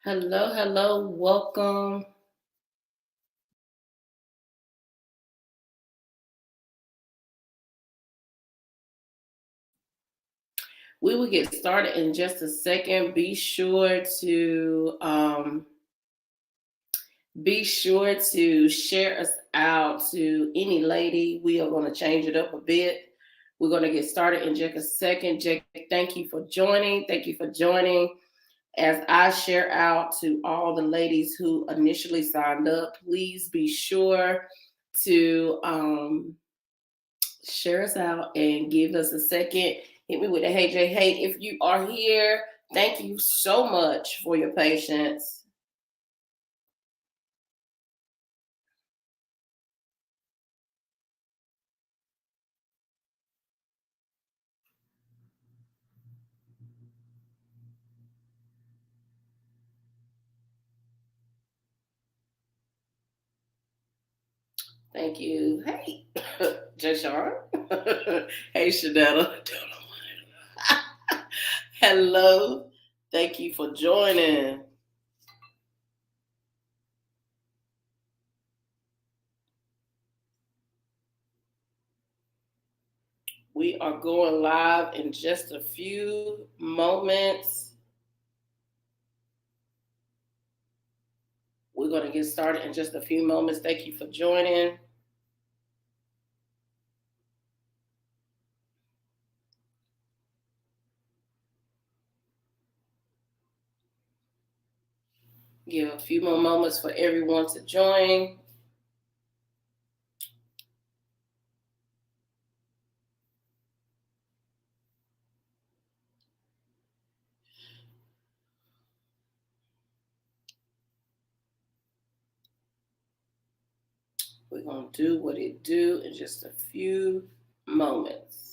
Hello, hello, welcome. We will get started in just a second. Be sure to share us out to any lady. We are going to change it up a bit. We're going to get started in just a second. Jake, thank you for joining. Thank you for joining. As I share out to all the ladies who initially signed up, please be sure to share us out and give us a second. Hit me with a hey, Jay. Hey, if you are here, thank you so much for your patience. Thank you. Hey, Jashar. Hey, Shanetta. Hello. Thank you for joining. We are going live in just a few moments. We're going to get started in just a few moments. Thank you for joining. Give a few more moments for everyone to join. We're going to do what it do in just a few moments.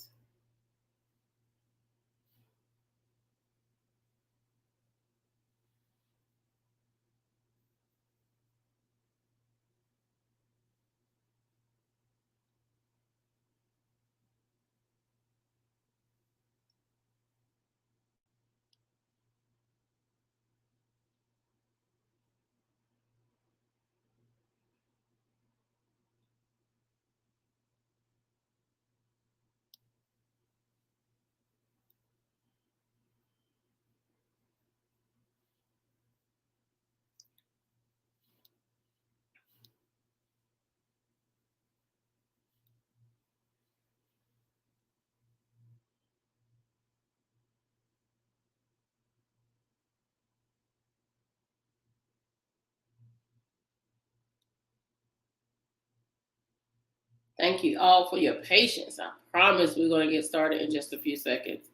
Thank you all for your patience. I promise we're going to get started in just a few seconds.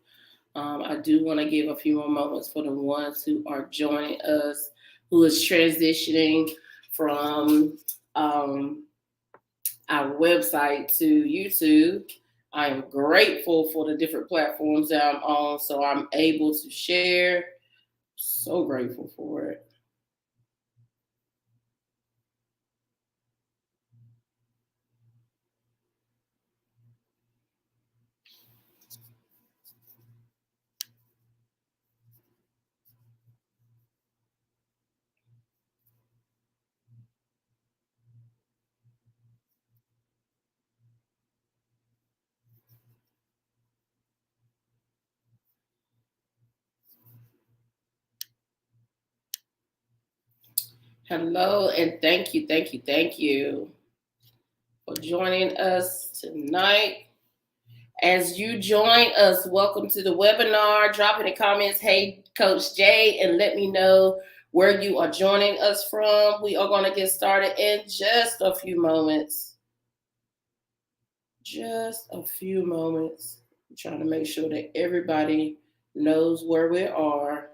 I do want to give a few more moments for the ones who are joining us, who is transitioning from our website to YouTube. I am grateful for the different platforms that I'm on, so I'm able to share. So grateful for it. Hello, and thank you for joining us tonight. As you join us, welcome to the webinar. Drop in the comments, hey, Coach Jay, and let me know where you are joining us from. We are going to get started in just a few moments. Just a few moments. I'm trying to make sure that everybody knows where we are.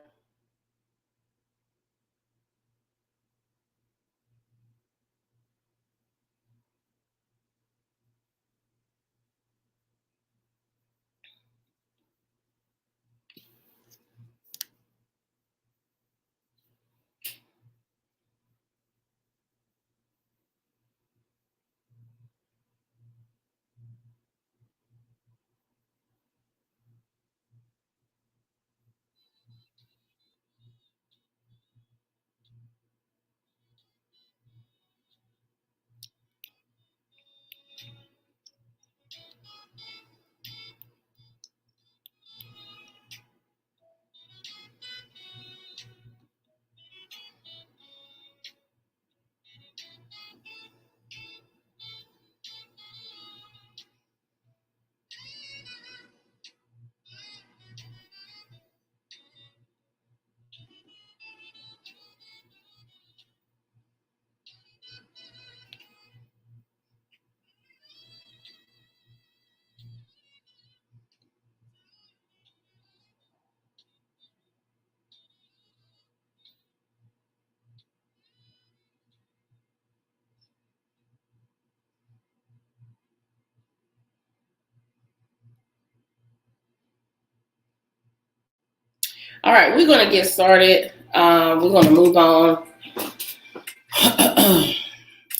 All right, we're going to get started. We're going to move on.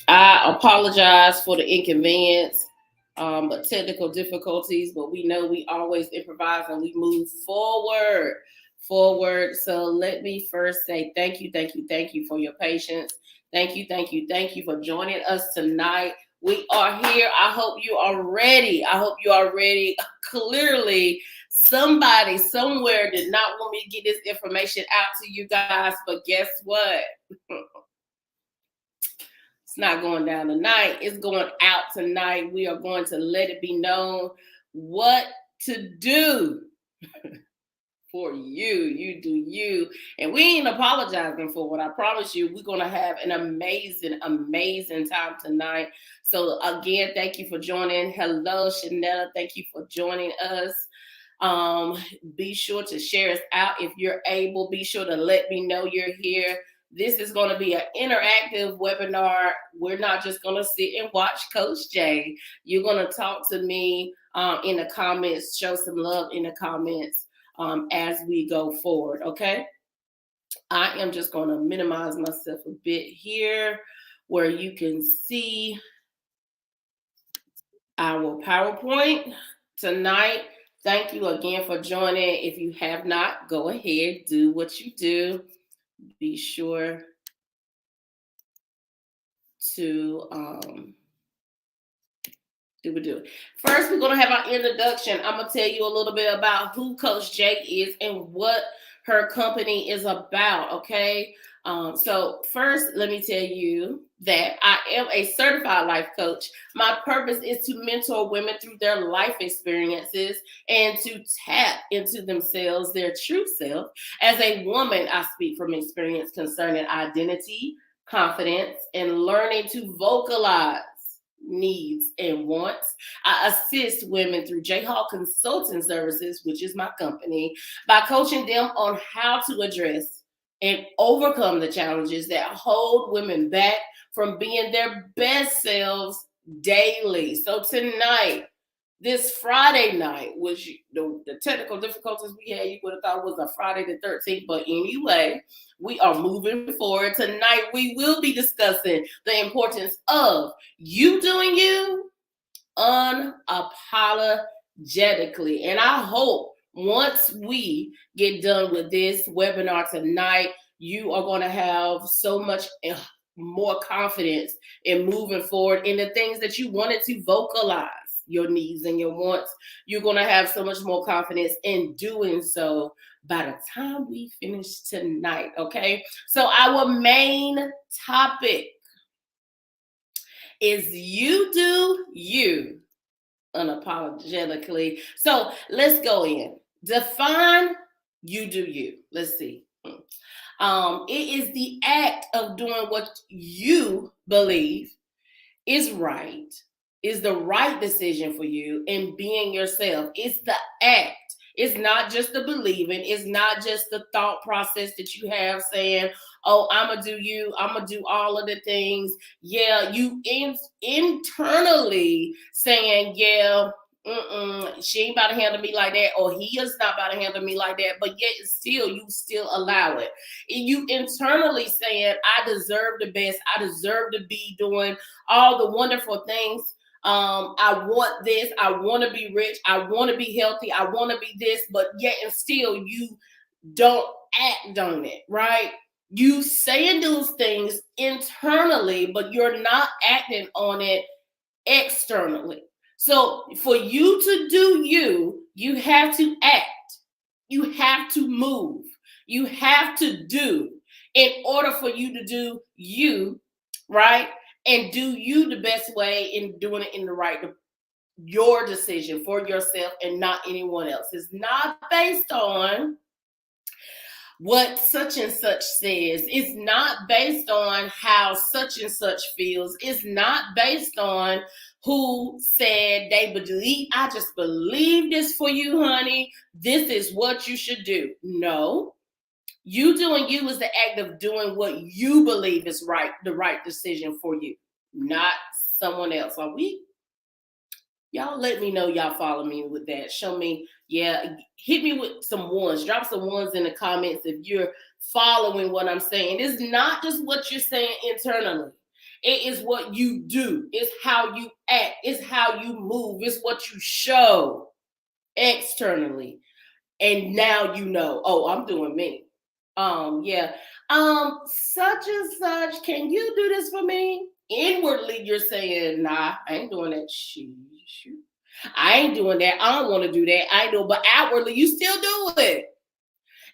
I apologize for the inconvenience, but technical difficulties, but we know we always improvise and we move forward. So let me first say thank you for your patience. Thank you for joining us tonight. We are here. I hope you are ready. Clearly, somebody somewhere did not want me to get this information out to you guys, but guess what? It's not going down tonight. It's going out tonight. We are going to let it be known what to do for you. You do you. And we ain't apologizing for what I promise you. We're going to have an amazing, amazing time tonight. So again, thank you for joining. Hello, Chanel. Thank you for joining us. Be sure to share us out if you're able. Be sure to let me know you're here. This is going to be an interactive webinar. We're not just going to sit and watch Coach Jay. You're going to talk to me in the comments, show some love in the comments as we go forward, okay? I am just going to minimize myself a bit here where you can see our PowerPoint tonight. Thank you again for joining. If you have not, go ahead, do what you do. Be sure to do it. First, we're going to have our introduction. I'm going to tell you a little bit about who Coach Jay is and what her company is about, okay? So first, let me tell you that I am a certified life coach. My purpose is to mentor women through their life experiences and to tap into themselves, their true self. As a woman, I speak from experience concerning identity, confidence, and learning to vocalize needs and wants. I assist women through J Hall Consulting Services, which is my company, by coaching them on how to address and overcome the challenges that hold women back from being their best selves daily. So tonight, this Friday night, which the technical difficulties we had, you would have thought was a Friday the 13th, but anyway, we are moving forward. Tonight, we will be discussing the importance of you doing you unapologetically. And I hope once we get done with this webinar tonight, you are going to have so much more confidence in moving forward in the things that you wanted to vocalize, your needs and your wants. You're going to have so much more confidence in doing so by the time we finish tonight, okay? So our main topic is you do you unapologetically. So let's go in. Define you do you. Let's see. It is the act of doing what you believe is right, is the right decision for you, and being yourself. It's the act. It's not just the believing. It's not just the thought process that you have saying, oh, I'm going to do you. I'm going to do all of the things. Yeah, you internally saying, yeah, she ain't about to handle me like that, or he is not about to handle me like that, but yet still, you still allow it. And you internally saying, I deserve the best. I deserve to be doing all the wonderful things. I want this. I want to be rich. I want to be healthy. I want to be this, but yet and still you don't act on it, right? You saying those things internally, but you're not acting on it externally. So for you to do you, you have to act. You have to move. You have to do in order for you to do you, right? And do you the best way in doing it in the right, your decision for yourself and not anyone else. It's not based on what such and such says. It's not based on how such and such feels. It's not based on who said they believe. I just believe this for you, honey. This is what you should do. No. You doing you is the act of doing what you believe is right, the right decision for you, not someone else. Are we Y'all let me know y'all follow me with that. Show me, yeah, hit me with some ones. Drop some ones in the comments if you're following what I'm saying. It's not just what you're saying internally. It is what you do. It's how you act. It's how you move. It's what you show externally. And now you know, oh, I'm doing me. Yeah. Such and such, can you do this for me? Inwardly, you're saying, nah, I ain't doing that. Shoot. I ain't doing that. I don't want to do that. I know, but outwardly, you still do it.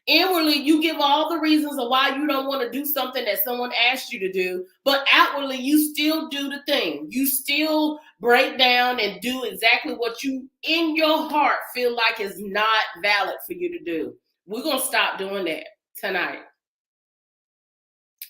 Inwardly, you give all the reasons of why you don't want to do something that someone asked you to do, but outwardly, you still do the thing. You still break down and do exactly what you in your heart feel like is not valid for you to do. We're going to stop doing that tonight.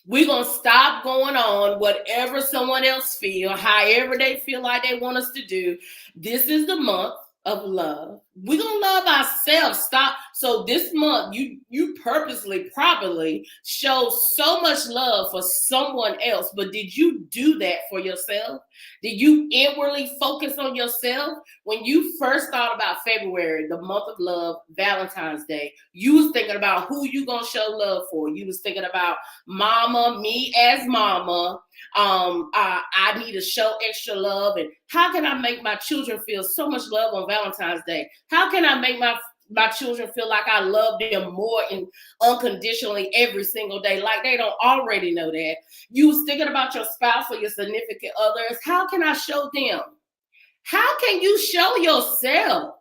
We're going to stop going on whatever someone else feel, however they feel like they want us to do. This is the month of love. We're going to love ourselves. Stop. So this month, you purposely probably show so much love for someone else, but did you do that for yourself? Did you inwardly focus on yourself? When you first thought about February, the month of love, Valentine's Day, you was thinking about who you going to show love for. You was thinking about mama, me as mama. I need to show extra love, and how can I make my children feel so much love on Valentine's Day? How can I make my children feel like I love them more and unconditionally every single day, like they don't already know that? You was thinking about your spouse or your significant others. How can I show them? How can you show yourself?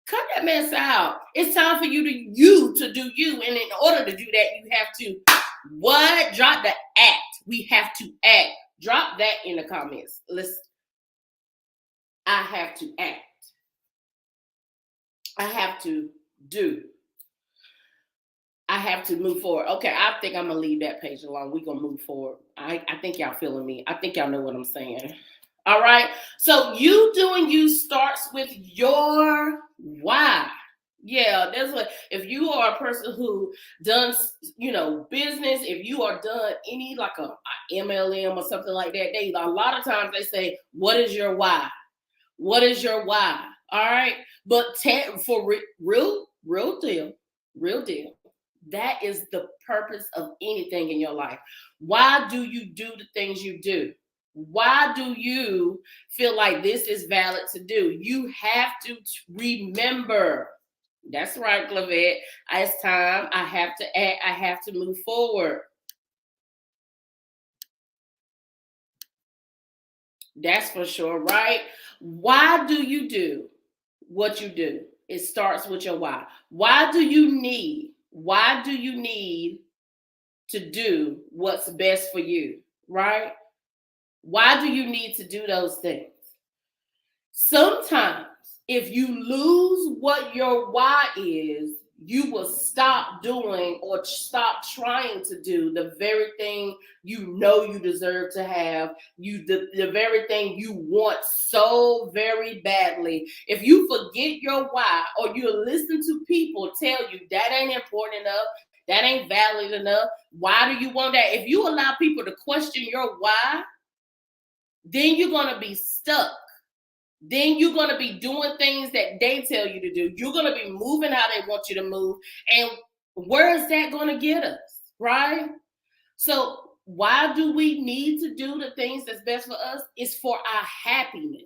Cut that mess out. It's time for you to do you. And in order to do that, you have to what? Drop the act. We have to act. Drop that in the comments. Listen. I have to act. I have to do. I have to move forward. Okay, I think I'm going to leave that page alone. We're going to move forward. I think y'all feeling me. I think y'all know what I'm saying. All right. So you doing you starts with your why. Yeah, that's what, if you are a person who does, business, if you are done any like a MLM or something like that, a lot of times they say, what is your why? What is your why? All right. But for real deal, that is the purpose of anything in your life. Why do you do the things you do? Why do you feel like this is valid to do? You have to remember. That's right, Clavette. It's time. I have to act. I have to move forward. That's for sure, right? Why do you do what you do? It starts with your why. Why do you need to do what's best for you, right? Why do you need to do those things? Sometimes, if you lose what your why is, you will stop doing or stop trying to do the very thing you know you deserve to have, the very thing you want so very badly. If you forget your why, or you listen to people tell you that ain't important enough, that ain't valid enough, why do you want that? If you allow people to question your why, then you're going to be stuck. Then you're going to be doing things that they tell you to do. You're going to be moving how they want you to move. And where is that going to get us, right? So why do we need to do the things that's best for us? It's for our happiness.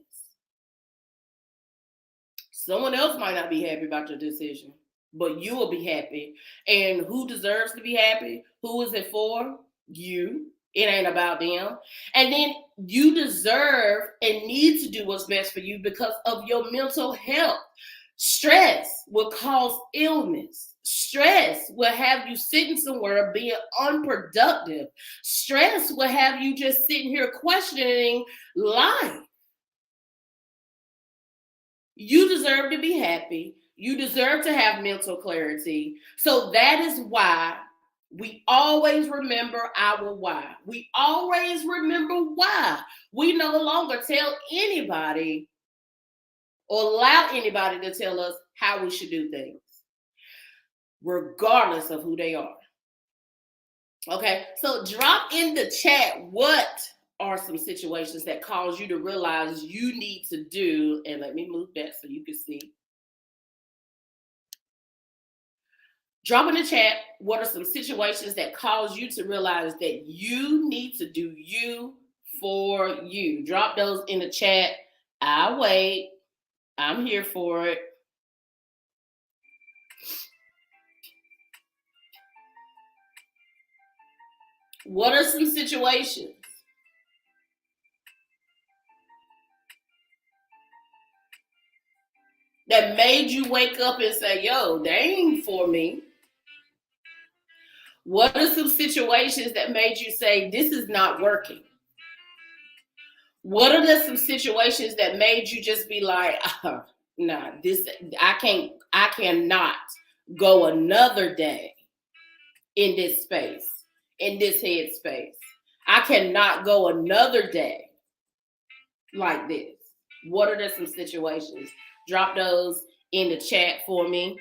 Someone else might not be happy about your decision, but you will be happy. And who deserves to be happy? Who is it for? You. It ain't about them. And then you deserve and need to do what's best for you because of your mental health. Stress will cause illness. Stress will have you sitting somewhere being unproductive. Stress will have you just sitting here questioning life. You deserve to be happy. You deserve to have mental clarity. So that is why we always remember our why. We always remember why. We no longer tell anybody or allow anybody to tell us how we should do things, regardless of who they are. Okay, so drop in the chat what are some situations that cause you to realize you need to do, and let me move that so you can see. Drop in the chat, what are some situations that cause you to realize that you need to do you for you? Drop those in the chat. I'll wait. I'm here for it. What are some situations that made you wake up and say, yo, they ain't for me? What are some situations that made you say, this is not working? What are some situations that made you just be like, nah, this, I cannot go another day in this space, in this head space. I cannot go another day like this. What are some situations? Drop those in the chat for me.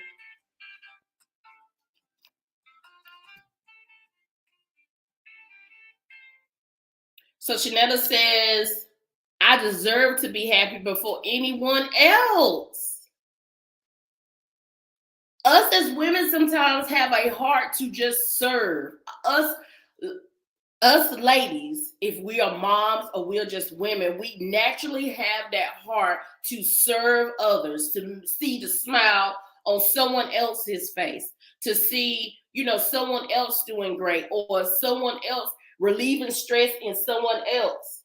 So Shanetta says, I deserve to be happy before anyone else. Us as women sometimes have a heart to just serve. Us ladies, if we are moms or we're just women, we naturally have that heart to serve others, to see the smile on someone else's face, to see, someone else doing great, or someone else relieving stress in someone else.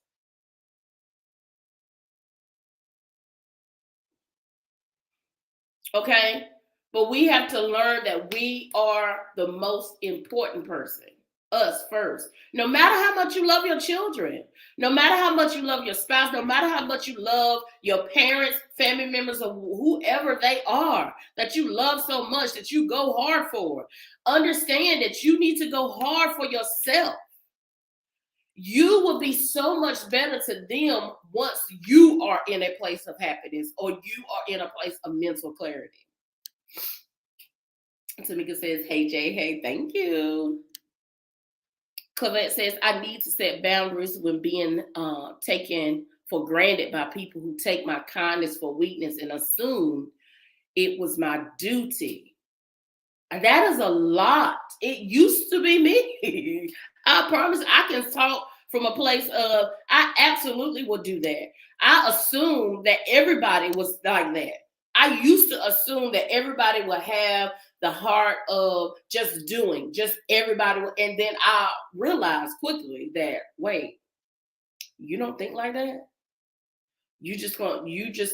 Okay? But we have to learn that we are the most important person. Us first. No matter how much you love your children, no matter how much you love your spouse, no matter how much you love your parents, family members, or whoever they are, that you love so much that you go hard for, understand that you need to go hard for yourself. You will be so much better to them once you are in a place of happiness or you are in a place of mental clarity. Tamika says, hey, Jay, hey, thank you. Clavette says, I need to set boundaries when being taken for granted by people who take my kindness for weakness and assume it was my duty. And that is a lot. It used to be me. I promise I can talk from a place of, I absolutely would do that. I assumed that everybody was like that. I used to assume that everybody would have the heart of just doing, just everybody. And then I realized quickly that, wait, you don't think like that? You just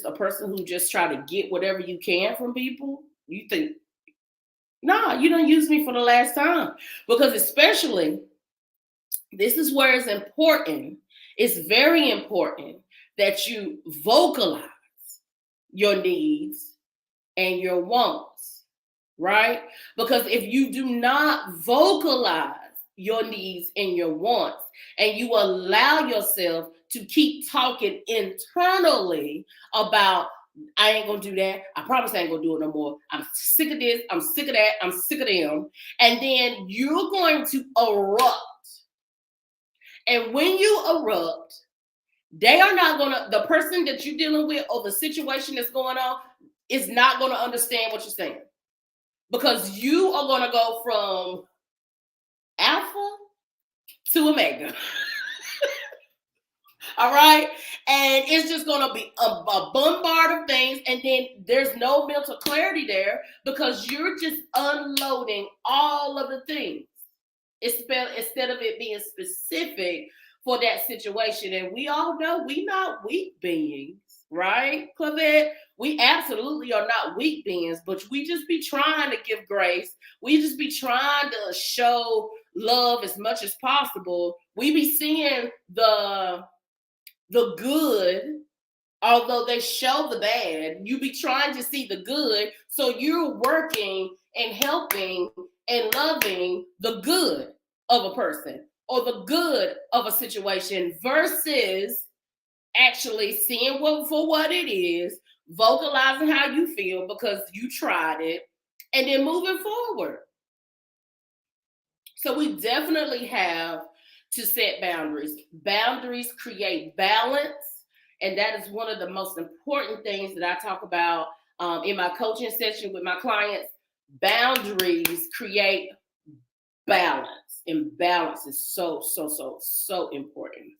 a person who just try to get whatever you can from people? You think, nah, you don't use me for the last time. Because especially, this is where it's important. It's very important that you vocalize your needs and your wants, right? Because if you do not vocalize your needs and your wants, and you allow yourself to keep talking internally about, I ain't gonna do that, I promise I ain't gonna do it no more, I'm sick of this, I'm sick of that, I'm sick of them, and then you're going to erupt. And when you erupt, they are not gonna, the person that you're dealing with or the situation that's going on is not gonna understand what you're saying. Because you are gonna go from alpha to omega. All right? And it's just gonna be a bombard of things, and then there's no mental clarity there because you're just unloading all of the things. Instead of it being specific for that situation. And we all know we're not weak beings, right, Clavette? We absolutely are not weak beings, but we just be trying to give grace. We just be trying to show love as much as possible. We be seeing the good, although they show the bad. You be trying to see the good, so you're working and helping and loving the good of a person or the good of a situation versus actually seeing for what it is, vocalizing how you feel because you tried it, and then moving forward. So we definitely have to set boundaries. Boundaries create balance, and that is one of the most important things that I talk about in my coaching session with my clients. Boundaries create balance, and balance is so important.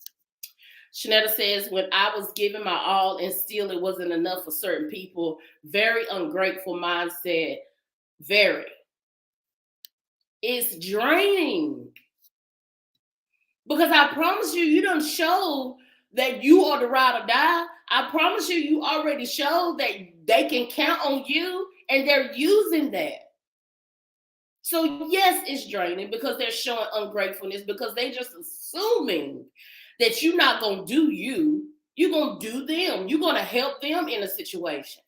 Shanetta says, when I was giving my all and still it wasn't enough for certain people, very ungrateful mindset. Very. It's draining. Because I promise you, you done showed that you are the ride or die. I promise you, you already showed that they can count on you, and they're using that. So yes, it's draining because they're showing ungratefulness, because they just assuming that you're not going to do you. You're going to do them. You're going to help them in a situation.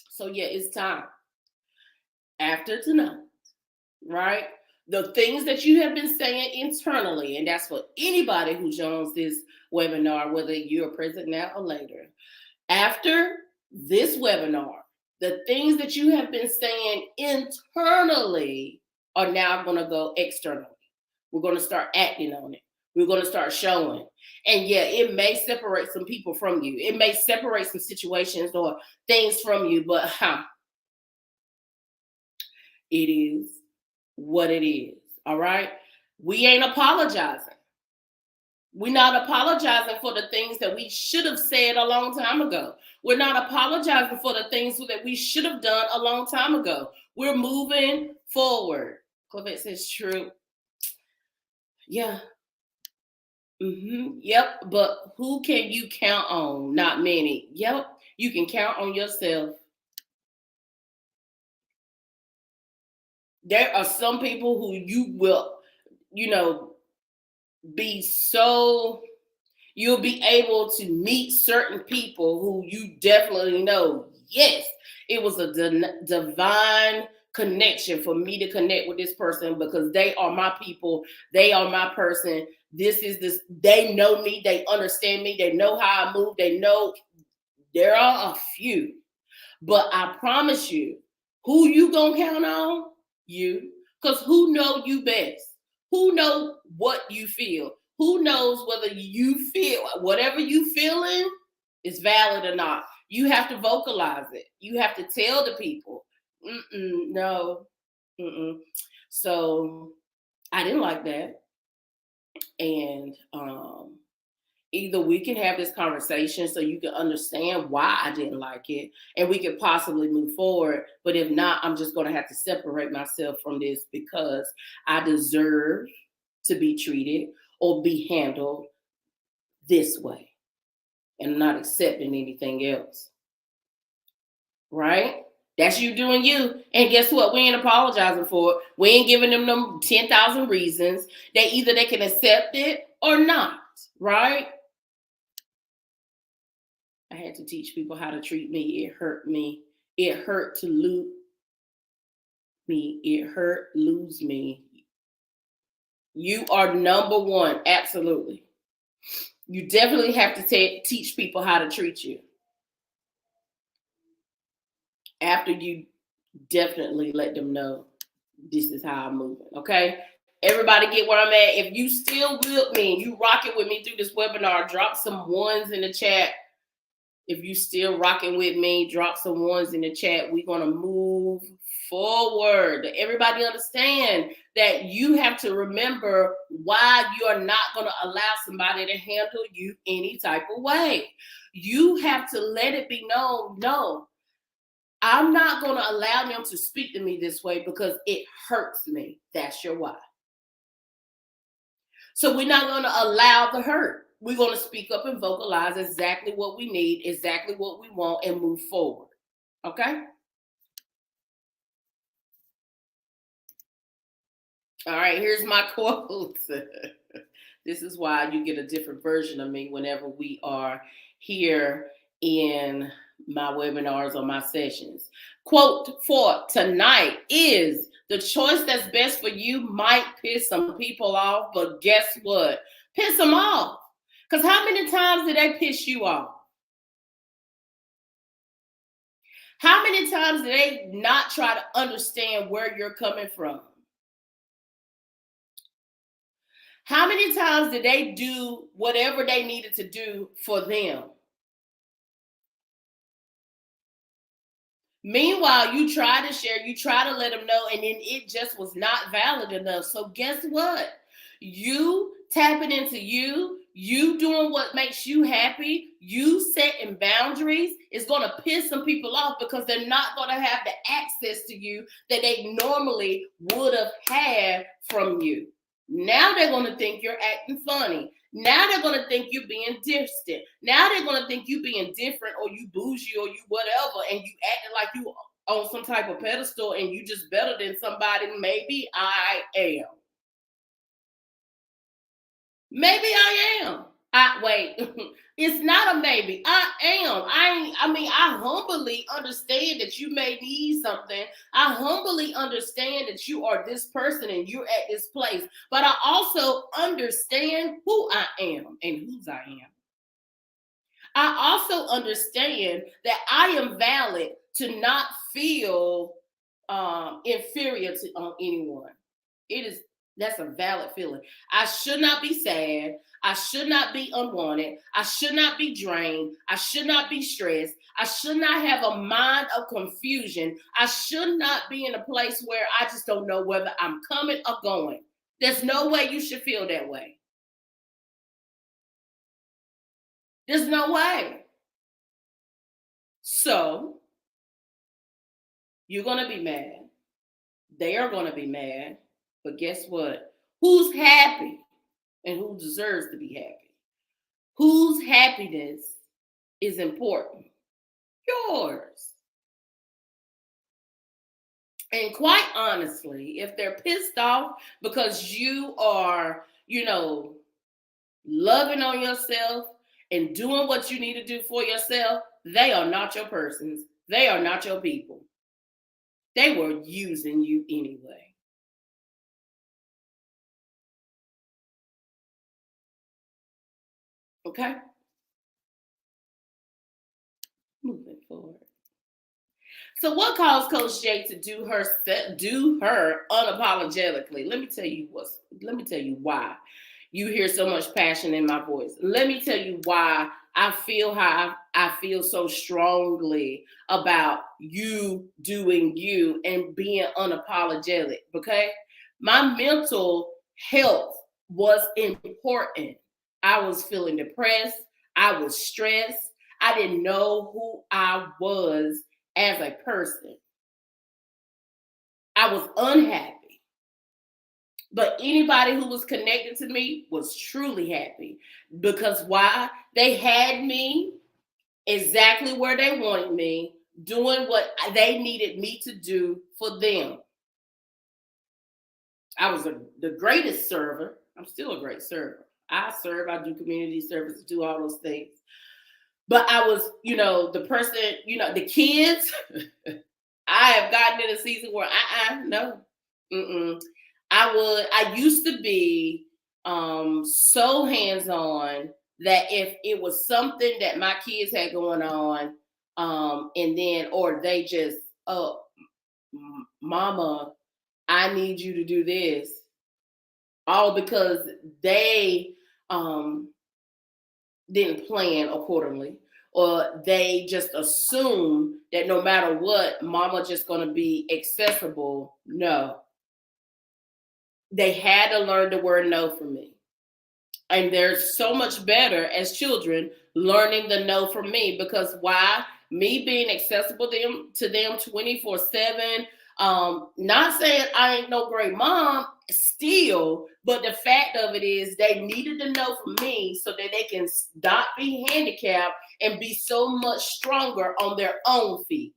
So yeah, it's time. After tonight, right? The things that you have been saying internally, and that's for anybody who joins this webinar, whether you're present now or later. After this webinar, the things that you have been saying internally are now going to go externally. We're going to start acting on it. We're going to start showing. And yeah, it may separate some people from you. It may separate some situations or things from you, but it is what it is. All right? We ain't apologizing. We're not apologizing for the things that we should have said a long time ago. We're not apologizing for the things that we should have done a long time ago. We're moving forward. Corvette says true. Yeah. Yep. But who can you count on? Not many. Yep. You can count on yourself. There are some people who you will, be so, you'll be able to meet certain people who you definitely know, yes, it was a divine connection for me to connect with this person because they are my people. They are my person. They know me. They understand me. They know how I move. They know. There are a few, but I promise you, who you gonna count on? You. Because who know you best? Who know what you feel? Who knows whether you feel whatever you feeling is valid or not? You have to vocalize it. You have to tell the people. No. So I didn't like that. And either we can have this conversation so you can understand why I didn't like it and we could possibly move forward. But if not, I'm just going to have to separate myself from this because I deserve to be treated or be handled this way and not accepting anything else. Right? That's you doing you. And guess what? We ain't apologizing for it. We ain't giving them 10,000 reasons. They can accept it or not. Right? I had to teach people how to treat me. It hurt me. It hurt to lose me. It hurt lose me. You are number one. Absolutely. You definitely have to teach people how to treat you. After you definitely let them know this is how I'm moving. Okay? Everybody get where I'm at. If you still with me and you rocking with me through this webinar, drop some ones in the chat. If you still rocking with me, drop some ones in the chat. We're going to move forward. Everybody understand that you have to remember why you are not going to allow somebody to handle you any type of way. You have to let it be known, no, I'm not going to allow them to speak to me this way because it hurts me. That's your why. So we're not going to allow the hurt. We're going to speak up and vocalize exactly what we need, exactly what we want, and move forward. Okay? All right, here's my quote. This is why you get a different version of me whenever we are here in my webinars or my sessions. Quote for tonight is, the choice that's best for you might piss some people off, but guess what? Piss them off. Because how many times did they piss you off? How many times did they not try to understand where you're coming from? How many times did they do whatever they needed to do for them? Meanwhile, you try to share, you try to let them know, and then it just was not valid enough. So guess what? You tapping into you doing what makes you happy, you setting boundaries is going to piss some people off because they're not going to have the access to you that they normally would have had from you. Now they're going to think you're acting funny. Now they're going to think you being distant. Now they're going to think you being different or you bougie or you whatever, and you acting like you on some type of pedestal and you just better than somebody. Maybe I am. Maybe I am. Wait, it's not a maybe. I am. I humbly understand that you may need something. I humbly understand that you are this person and you're at this place. But I also understand who I am and whose I am. I also understand that I am valid to not feel inferior to anyone. That's a valid feeling. I should not be sad. I should not be unwanted. I should not be drained. I should not be stressed. I should not have a mind of confusion. I should not be in a place where I just don't know whether I'm coming or going. There's no way you should feel that way. There's no way. So, you're going to be mad. They are going to be mad. But guess what? Who's happy and who deserves to be happy? Whose happiness is important? Yours. And quite honestly, if they're pissed off because you are, loving on yourself and doing what you need to do for yourself, they are not your persons. They are not your people. They were using you anyway. Okay? Moving forward. So what caused Coach J to do her unapologetically? Let me tell you why you hear so much passion in my voice. Let me tell you why I feel how I feel so strongly about you doing you and being unapologetic. Okay? My mental health was important. I was feeling depressed. I was stressed. I didn't know who I was as a person. I was unhappy. But anybody who was connected to me was truly happy. Because why? They had me exactly where they wanted me, doing what they needed me to do for them. I was the greatest server. I'm still a great server. I serve, I do community service, do all those things. But I was, the person, the kids, I have gotten in a season where no. I used to be so hands-on that if it was something that my kids had going on, and then, or they just, oh, mama, I need you to do this. All because they didn't plan accordingly, or they just assume that no matter what, mama just going to be accessible. No. They had to learn the word no from me. And they're so much better as children learning the no from me, because why? Me being accessible to them 24/7. Not saying I ain't no great mom still, but the fact of it is they needed to know from me so that they can not be handicapped and be so much stronger on their own feet.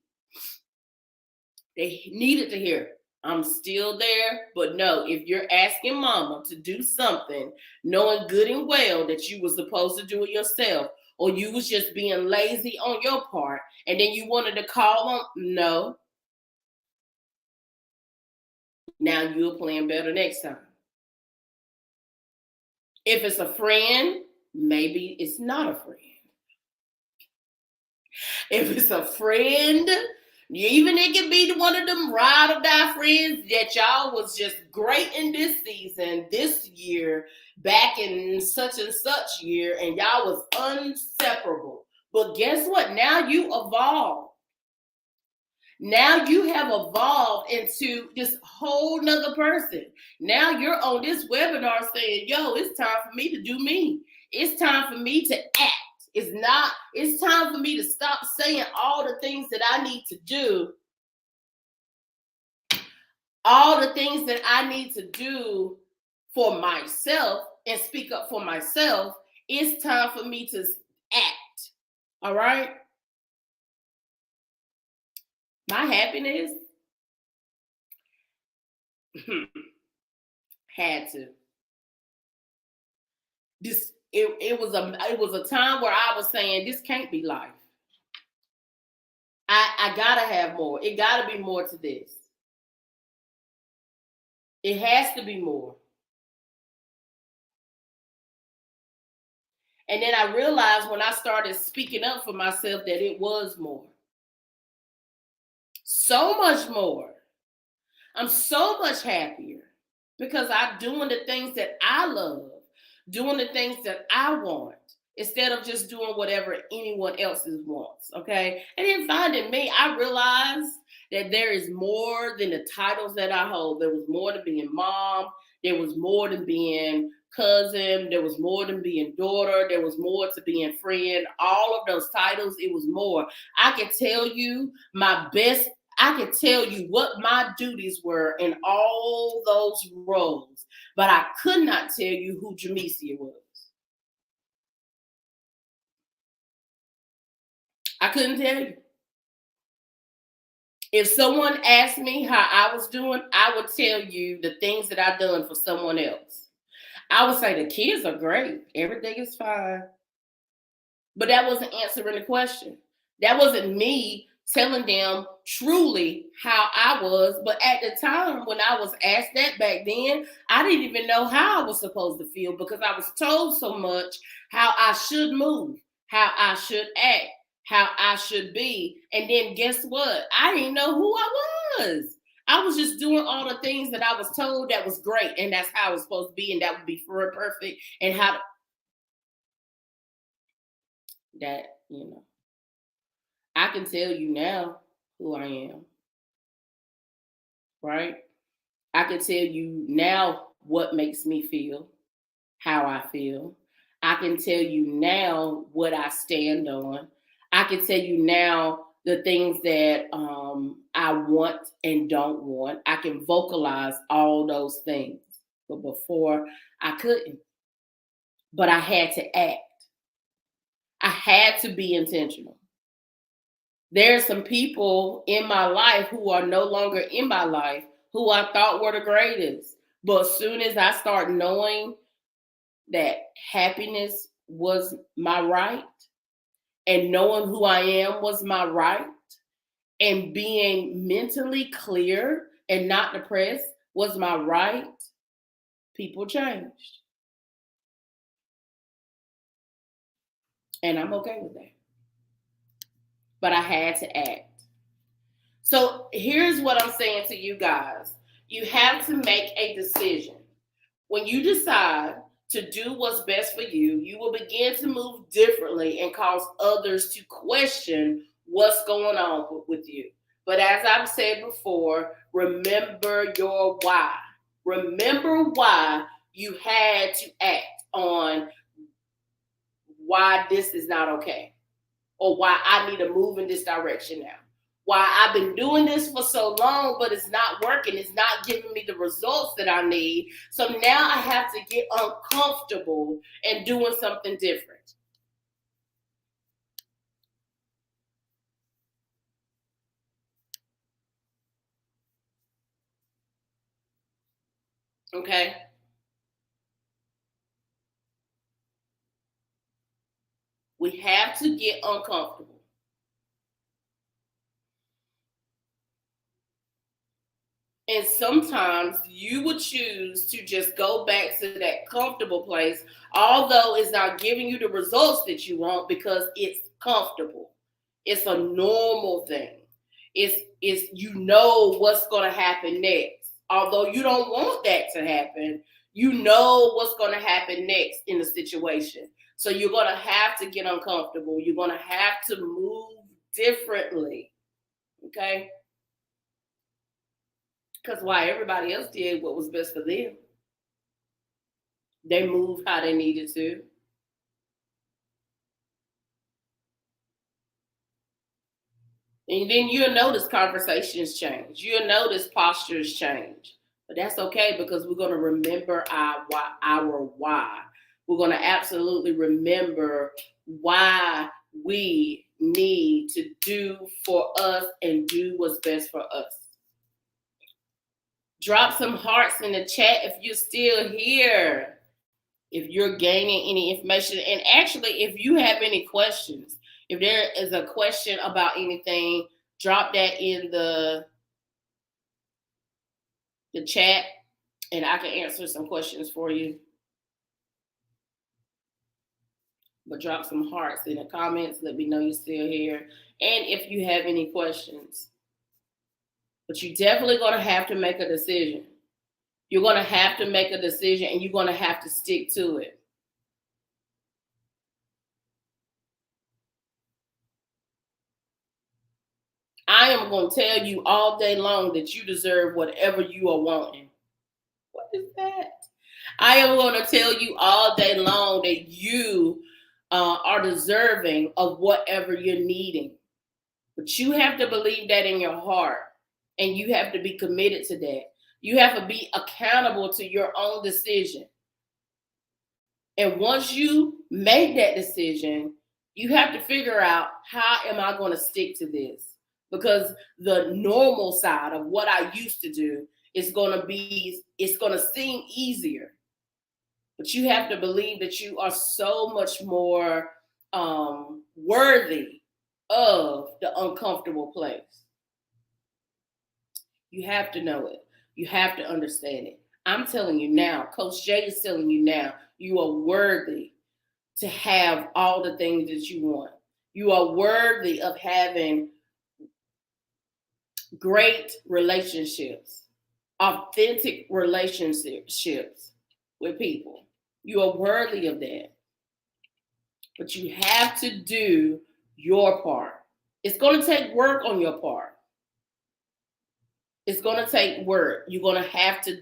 They needed to hear, I'm still there, but no, if you're asking mama to do something, knowing good and well that you were supposed to do it yourself, or you was just being lazy on your part, and then you wanted to call on, no. Now you'll plan better next time. If it's a friend, maybe it's not a friend. If it's a friend, Even it can be one of them ride or die friends that y'all was just great in this season, this year, back in such and such year, and y'all was inseparable. But guess what? Now you evolved. Now you have evolved into this whole nother person. Now you're on this webinar saying, yo, it's time for me to do me. It's time for me to act. It's time for me to stop saying all the things that I need to do. All the things that I need to do for myself and speak up for myself. It's time for me to act. All right? My happiness had to. It was a time where I was saying this can't be life. I gotta have more. It gotta be more to this. It has to be more. And then I realized when I started speaking up for myself that it was more. So much more. I'm so much happier because I'm doing the things that I love, doing the things that I want, instead of just doing whatever anyone else wants, okay? And then finding me, I realized that there is more than the titles that I hold. There was more to being mom. There was more than being cousin. There was more than being daughter. There was more to being friend. All of those titles, it was more. I can tell you I can tell you what my duties were in all those roles, but I could not tell you who Jamesia was. I couldn't tell you. If someone asked me how I was doing, I would tell you the things that I've done for someone else. I would say the kids are great. Everything is fine. But that wasn't answering the question. That wasn't me telling them truly how I was. But at the time when I was asked that back then, I didn't even know how I was supposed to feel because I was told so much how I should move, how I should act, how I should be. And then guess what? I didn't know who I was. I was just doing all the things that I was told that was great. And that's how it was supposed to be. And that would be perfect. And how that, I can tell you now who I am, right? I can tell you now what makes me feel, how I feel. I can tell you now what I stand on. I can tell you now the things that I want and don't want. I can vocalize all those things. But before, I couldn't. But I had to act. I had to be intentional. There's some people in my life who are no longer in my life who I thought were the greatest. But as soon as I start knowing that happiness was my right and knowing who I am was my right and being mentally clear and not depressed was my right, people changed. And I'm okay with that. But I had to act. So here's what I'm saying to you guys. You have to make a decision. When you decide to do what's best for you, you will begin to move differently and cause others to question what's going on with you. But as I've said before, remember your why. Remember why you had to act on why this is not okay or why I need to move in this direction now. Why I've been doing this for so long, but it's not working. It's not giving me the results that I need. So now I have to get uncomfortable and doing something different. Okay? We have to get uncomfortable. And sometimes you would choose to just go back to that comfortable place, although it's not giving you the results that you want because it's comfortable. It's a normal thing. It's you know what's going to happen next. Although you don't want that to happen, you know what's going to happen next in the situation. So you're going to have to get uncomfortable. You're going to have to move differently. Okay? Because why everybody else did what was best for them. They moved how they needed to. And then you'll notice conversations change. You'll notice postures change. But that's okay because we're going to remember our why. We're going to absolutely remember why we need to do for us and do what's best for us. Drop some hearts in the chat if you're still here, if you're gaining any information. And actually, if you have any questions, if there is a question about anything, drop that in the chat and I can answer some questions for you. But drop some hearts in the comments. Let me know you're still here. And if you have any questions. But you're definitely going to have to make a decision. You're going to have to make a decision and you're going to have to stick to it. I am going to tell you all day long that you deserve whatever you are wanting. What is that? I am going to tell you all day long that you are deserving of whatever you're needing. But you have to believe that in your heart. And you have to be committed to that. You have to be accountable to your own decision. And once you make that decision, you have to figure out, how am I going to stick to this? Because the normal side of what I used to do is going to seem easier. But you have to believe that you are so much more worthy of the uncomfortable place. You have to know it. You have to understand it. I'm telling you now, Coach Jay is telling you now, you are worthy to have all the things that you want. You are worthy of having great relationships, authentic relationships with people. You are worthy of that. But you have to do your part. It's going to take work on your part. It's going to take work. You're going to have to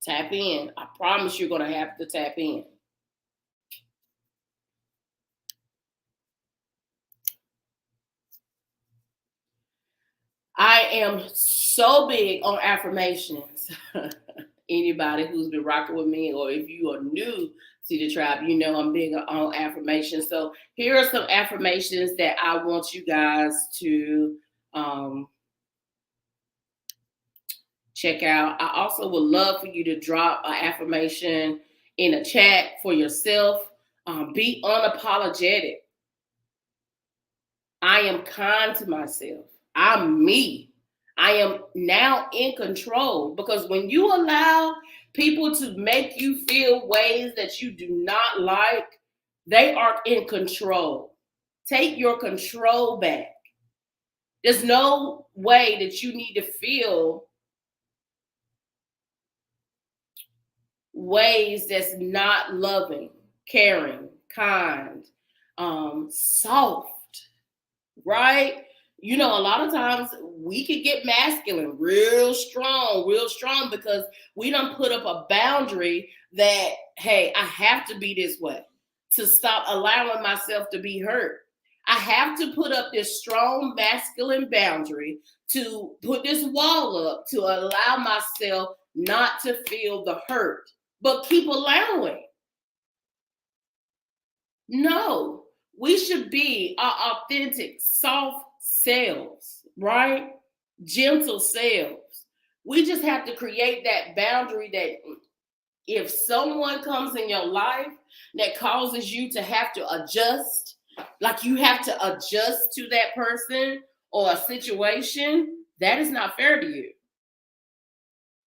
tap in. I promise you're going to have to tap in. I am so big on affirmations. Anybody who's been rocking with me, or if you are new to the tribe, you know I'm big on affirmations. So here are some affirmations that I want you guys to check out. I also would love for you to drop an affirmation in a chat for yourself. Be unapologetic. I am kind to myself. I'm me. I am now in control, because when you allow people to make you feel ways that you do not like, they are in control. Take your control back. There's no way that you need to feel ways that's not loving, caring, kind, soft, right? You know, a lot of times we could get masculine, real strong, because we don't put up a boundary that, hey, I have to be this way to stop allowing myself to be hurt. I have to put up this strong masculine boundary to put this wall up to allow myself not to feel the hurt, but keep allowing. No, we should be our authentic, soft selves, right? Gentle selves. We just have to create that boundary that if someone comes in your life that causes you to have to adjust, like you have to adjust to that person or a situation, that is not fair to you.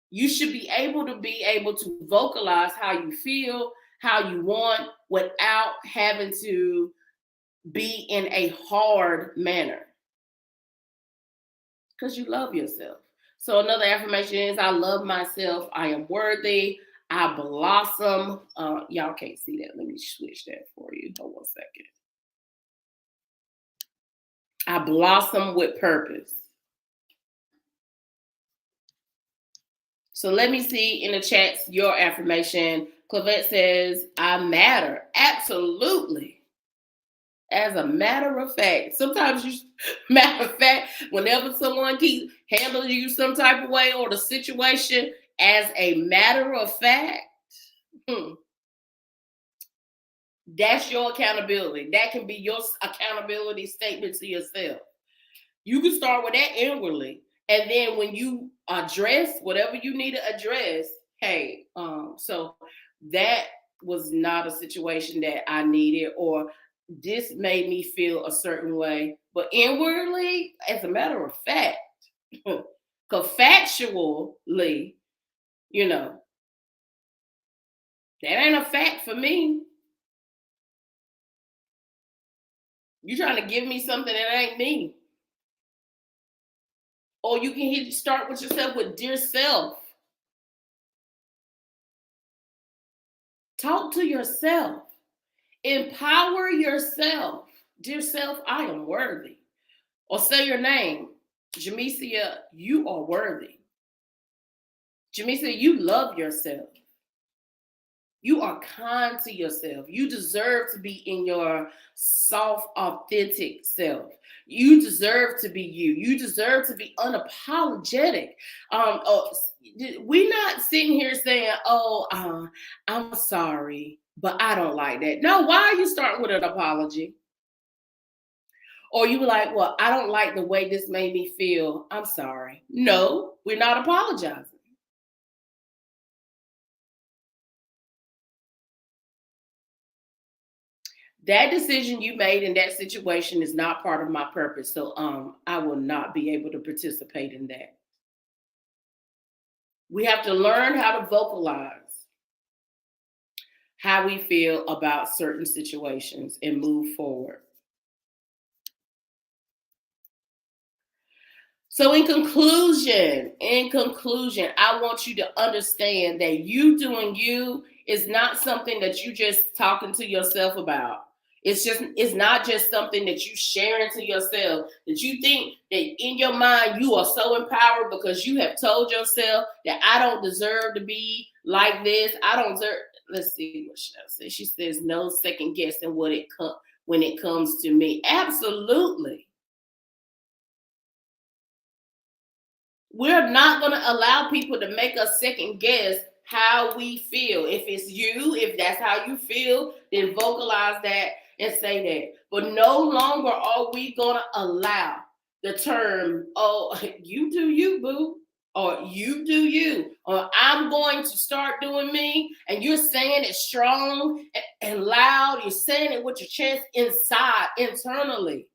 You should be able to vocalize how you feel, how you want, without having to be in a hard manner. because you love yourself. So another affirmation is I love myself. I am worthy. I blossom. Y'all can't see that. Let me switch that for you. Hold on a second. I blossom with purpose. So let me see in the chats your affirmation. Clavette says, I matter. Absolutely. As a matter of fact, sometimes you, matter of fact, whenever someone keeps handling you some type of way or the situation, as a matter of fact, that's your accountability. That can be your accountability statement to yourself. You can start with that inwardly. And then when you address whatever you need to address, hey, so that was not a situation that I needed, or this made me feel a certain way. But inwardly, as a matter of fact, because factually, you know, that ain't a fact for me. You trying to give me something that ain't me. Or you can start with yourself with dear self. Talk to yourself. Empower yourself. Dear self, I am worthy. Or say your name. Jamesia, you are worthy. Jamesia, you love yourself. You are kind to yourself. You deserve to be in your soft, authentic self. You deserve to be you. You deserve to be unapologetic. We're not sitting here saying, I'm sorry, but I don't like that. No, why are you starting with an apology? Or you were like, well, I don't like the way this made me feel. I'm sorry. No, we're not apologizing. That decision you made in that situation is not part of my purpose. So I will not be able to participate in that. We have to learn how to vocalize how we feel about certain situations and move forward. So in conclusion, I want you to understand that you doing you is not something that you just talking to yourself about. It's not just something that you sharing to yourself, that you think that in your mind you are so empowered because you have told yourself that I don't deserve to be like this. I don't deserve. Let's see what she says. She says no second guessing when it comes to me. Absolutely. We're not going to allow people to make us second guess how we feel. If it's you, if that's how you feel, then vocalize that and say that. But no longer are we going to allow the term, oh, you do you, boo, or you do you, or I'm going to start doing me, and you're saying it strong and loud. You're saying it with your chest inside, internally.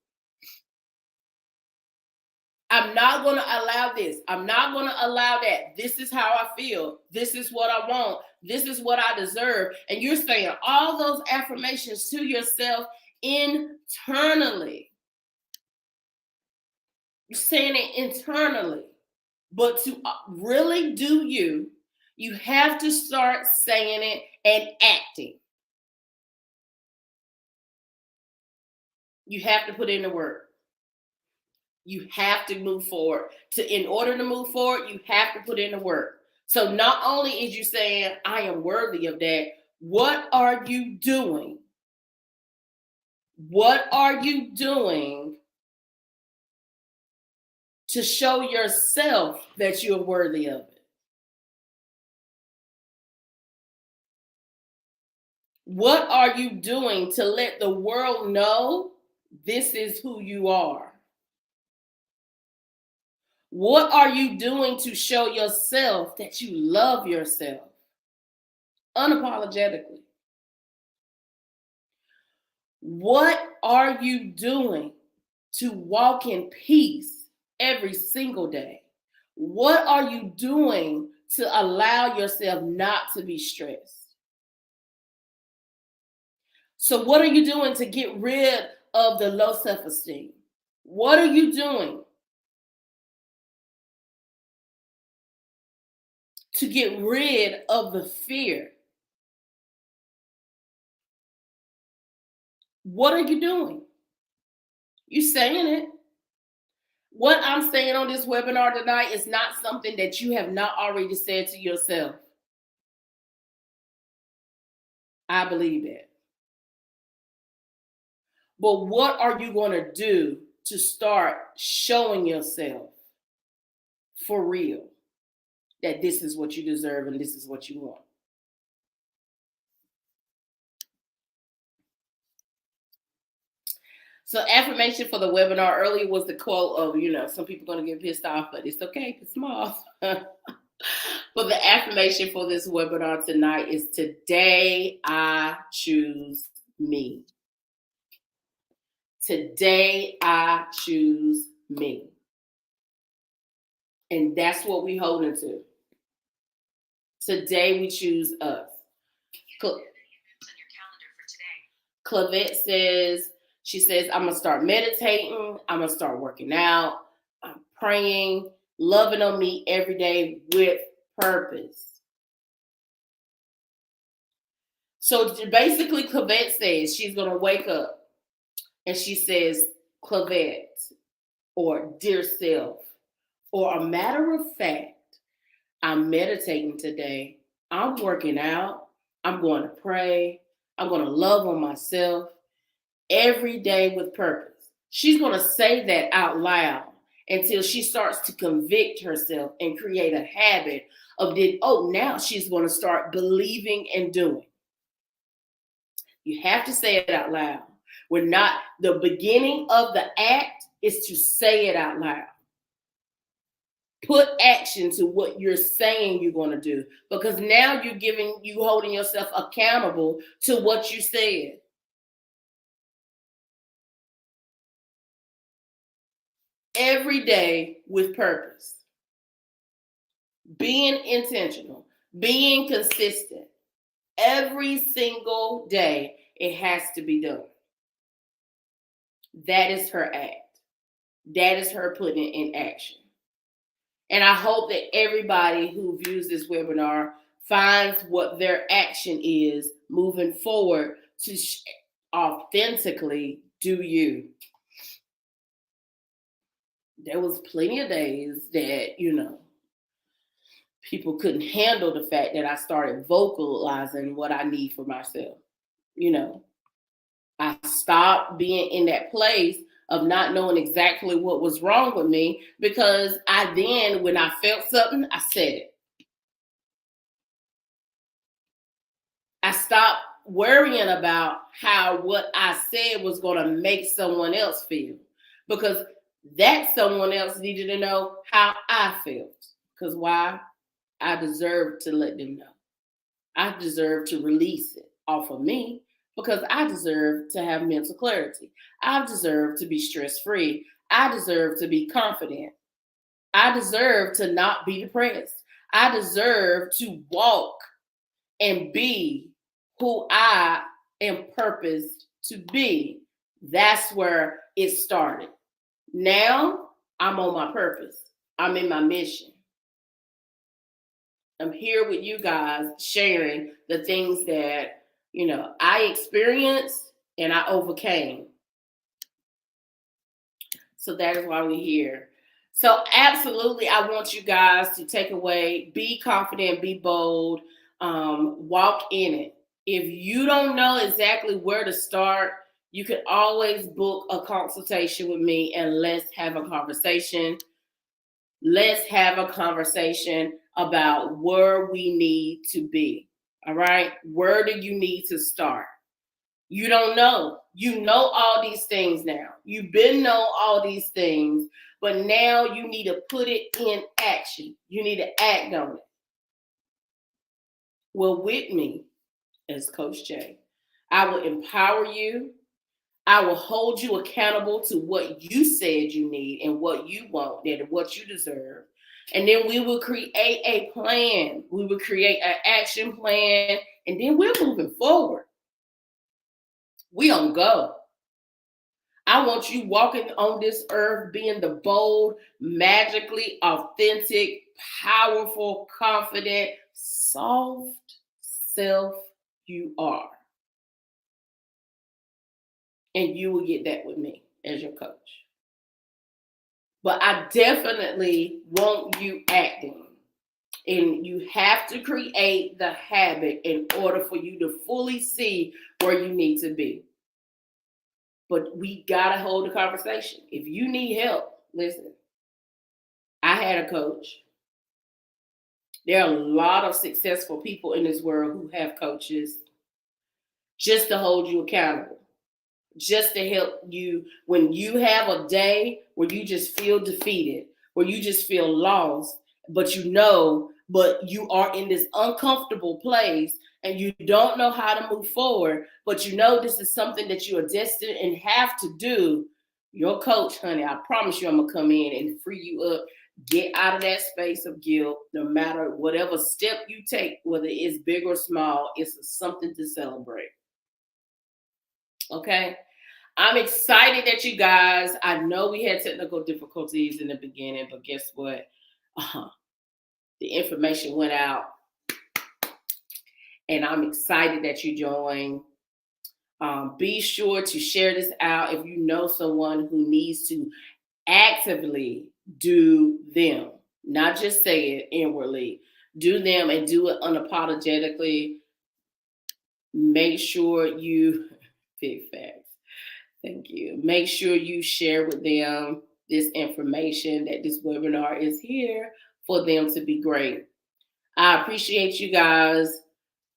I'm not going to allow this. I'm not going to allow that. This is how I feel. This is what I want. This is what I deserve. And you're saying all those affirmations to yourself internally. You're saying it internally. But to really do you, you have to start saying it and acting. You have to put in the work. You have to move forward. In order to move forward, you have to put in the work. So not only is you saying, I am worthy of that, what are you doing? What are you doing to show yourself that you're worthy of it? What are you doing to let the world know this is who you are? What are you doing to show yourself that you love yourself? Unapologetically. What are you doing to walk in peace every single day? What are you doing to allow yourself not to be stressed? So what are you doing to get rid of the low self-esteem? What are you doing to get rid of the fear. What are you doing? You saying it. What I'm saying on this webinar tonight is not something that you have not already said to yourself. I believe that. But what are you going to do to start showing yourself for real that this is what you deserve and this is what you want? So affirmation for the webinar earlier was the quote of, some people are going to get pissed off, but it's okay. It's small. But the affirmation for this webinar tonight is today I choose me. Today I choose me. And that's what we holding to. Today we choose us. Clavette says, she says, I'm going to start meditating. I'm going to start working out. I'm praying, loving on me every day with purpose. So basically, Clavette says she's going to wake up and she says, Clavette, or dear self, or a matter of fact, I'm meditating today. I'm working out. I'm going to pray. I'm going to love on myself every day with purpose. She's going to say that out loud until she starts to convict herself and create a habit of now she's going to start believing and doing. You have to say it out loud. The beginning of the act is to say it out loud. Put action to what you're saying you're going to do, because now you holding yourself accountable to what you said. Every day with purpose. Being intentional, being consistent. Every single day it has to be done. That is her act. That is her putting it in action. And I hope that everybody who views this webinar finds what their action is moving forward to authentically do you. There was plenty of days that, people couldn't handle the fact that I started vocalizing what I need for myself. I stopped being in that place of not knowing exactly what was wrong with me, because when I felt something, I said it. I stopped worrying about how what I said was going to make someone else feel, because that someone else needed to know how I felt. Because why? I deserve to let them know. I deserve to release it off of me, because I deserve to have mental clarity. I deserve to be stress-free. I deserve to be confident. I deserve to not be depressed. I deserve to walk and be who I am purposed to be. That's where it started. Now I'm on my purpose. I'm in my mission. I'm here with you guys sharing the things that, I experienced and I overcame. So that is why we're here. So absolutely, I want you guys to take away, be confident, be bold, walk in it. If you don't know exactly where to start, you can always book a consultation with me and let's have a conversation. Let's have a conversation about where we need to be. All right? Where do you need to start? You don't know. You know all these things now. You've been know all these things, but now you need to put it in action. You need to act on it. Well, with me as Coach J, I will empower you. I will hold you accountable to what you said you need and what you want and what you deserve. And then we will create a plan. We will create an action plan, and then we're moving forward. We don't go. I want you walking on this earth being the bold, magically authentic powerful, confident, soft self you are. And you will get that with me as your coach. But I definitely want you acting. And you have to create the habit in order for you to fully see where you need to be. But we got to hold the conversation. If you need help, listen. I had a coach. There are a lot of successful people in this world who have coaches just to hold you accountable, just to help you when you have a day where you just feel defeated, where you just feel lost, but you are in this uncomfortable place and you don't know how to move forward, but you know this is something that you are destined and have to do. Your coach, honey, I promise you I'm going to come in and free you up. Get out of that space of guilt. No matter whatever step you take, whether it's big or small, it's something to celebrate. Okay? I'm excited that you guys, I know we had technical difficulties in the beginning, but guess what? The information went out, and I'm excited that you joined. Be sure to share this out if you know someone who needs to actively do them, not just say it inwardly. Do them and do it unapologetically. Make sure you, big facts. Thank you. Make sure you share with them this information that this webinar is here for them to be great. I appreciate you guys.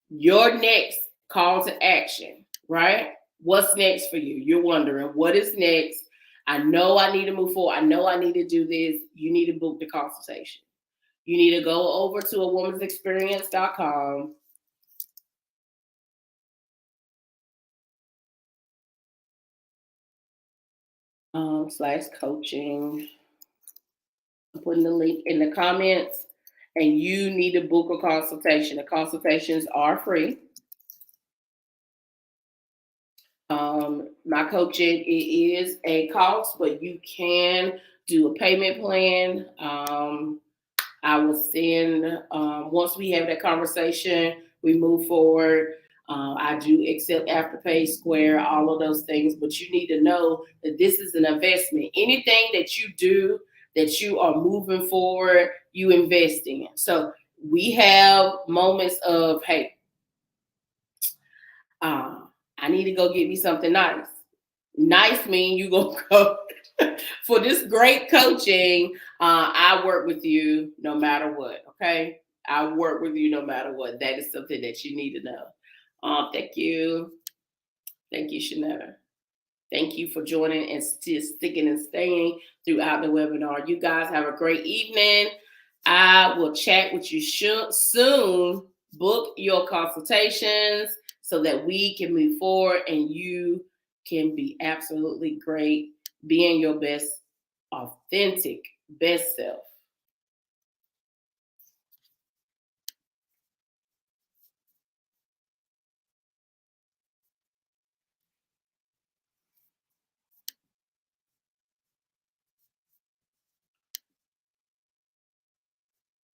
Your next call to action, right? What's next for you? You're wondering, what is next? I know I need to move forward. I know I need to do this. You need to book the consultation. You need to go over to awomensexperience.com. /coaching. I'm putting the link in the comments, and you need to book a consultation. The consultations are free. My coaching, it is a cost, but you can do a payment plan. I will send, once we have that conversation, we move forward. I do accept Afterpay, Square, all of those things, but you need to know that this is an investment. Anything that you do that you are moving forward, you invest in. So we have moments of, hey, I need to go get me something nice. Nice mean you go for this great coaching. I work with you no matter what. Okay, I work with you no matter what. That is something that you need to know. Thank you, Shanetta. Thank you for joining and still sticking and staying throughout the webinar. You guys have a great evening. I will chat with you soon. Book your consultations so that we can move forward and you can be absolutely great, being your best, authentic, best self.